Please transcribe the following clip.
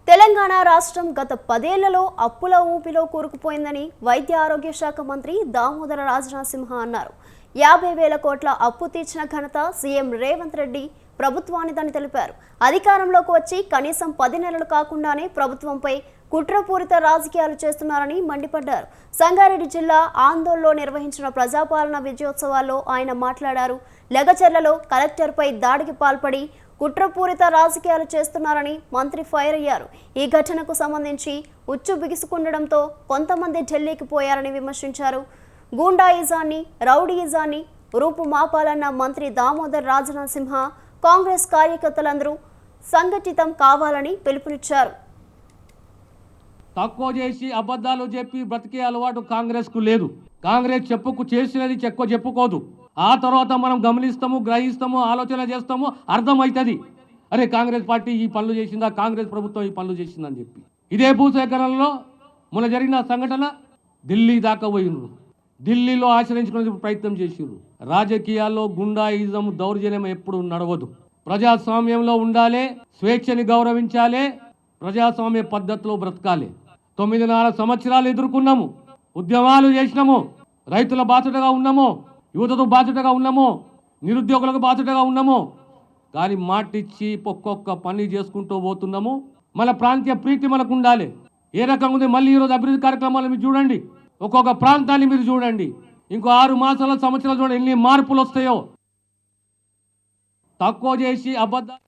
తెలంగాణ రాష్ట్రం గత 10 ఏళ్లలో అప్పుల ఊపిలో కూరుకుపోయిందని వైద్య ఆరోగ్య శాఖ మంత్రి దామోదర రాజనరసింహ అన్నారు. 50,000 కోట్ల అప్పు తీర్చిన ఘనత సీఎం రేవంత్ రెడ్డి ప్రభుత్వానిదని తెలిపారు. అధికారంలోకి వచ్చి కనీసం 10 నెలలు కాకుండానే ప్రభుత్వంపై కుట్రపూరిత రాజకీయాలు చేస్తున్నారని మండిపడ్డారు. సంగారెడ్డి జిల్లా ఆందోళనలో నిర్వహించిన ప్రజాపాలన విజయోత్సవాల్లో ఆయన మాట్లాడారు. లెగచెర్లలో కలెక్టర్పై దాడికి పాల్పడి కుట్రపూరిత రాజకీయాలు చేస్తున్నారని మంత్రి ఫైర్ అయ్యారు. ఈ ఘటనకు సంబంధించి ఉచ్చు బిగుసుకుండడంతో కొంతమంది ఢిల్లీకి పోయారని విమర్శించారు. గూండాయిజాన్ని, రౌడీయిజాన్ని రూపుమాపాలన్న మంత్రి దామోదర్ రాజనరసింహ కాంగ్రెస్ కార్యకర్తలందరూ సంఘటితం కావాలని పిలుపునిచ్చారు. తక్కువ చేసి అబద్ధాలు చెప్పి బ్రతికే అలవాటు కాంగ్రెస్కు లేదు. కాంగ్రెస్ చేసినది చెప్పుకోదు. ఆ తర్వాత మనం గమనిస్తాము, గ్రహిస్తాము, ఆలోచన చేస్తాము, అర్థమవుతుంది. అరే కాంగ్రెస్ పార్టీ ఈ పనులు చేసిందా, కాంగ్రెస్ ప్రభుత్వం ఈ పనులు చేసిందని చెప్పి. ఇదే భూసేకరణలో మొన్న జరిగిన సంఘటన ఢిల్లీ దాకా పోయినరు. ఢిల్లీలో ఆశ్రయించుకునే ప్రయత్నం చేసిరు. రాజకీయాల్లో గుండాయిజం, దౌర్జన్యం ఎప్పుడు నడవదు. ప్రజాస్వామ్యంలో ఉండాలి, స్వేచ్ఛని గౌరవించాలి, ప్రజాస్వామ్య పద్ధతిలో బ్రతకాలి. 9 సంవత్సరాలు ఎదుర్కొన్నాము, ఉద్యమాలు చేసినాము, రైతుల బాధ్యతగా ఉన్నాము, యువతతో బాధ్యతగా ఉన్నాము, నిరుద్యోగులకు బాధ్యతగా ఉన్నాము. కానీ మాటిచ్చి ఒక్కొక్క పని చేసుకుంటూ పోతున్నాము. మన ప్రాంతీయ ప్రీతి మనకు ఉండాలి. ఏ రకంగా ఉంది మళ్ళీ ఈరోజు అభివృద్ధి కార్యక్రమాలు మీరు చూడండి, ఒక్కొక్క ప్రాంతాన్ని మీరు చూడండి. ఇంకో 6 మాసాల సంవత్సరాలు చూడండి ఎన్ని మార్పులు వస్తాయో. తక్కువ చేసి అబద్ధాలు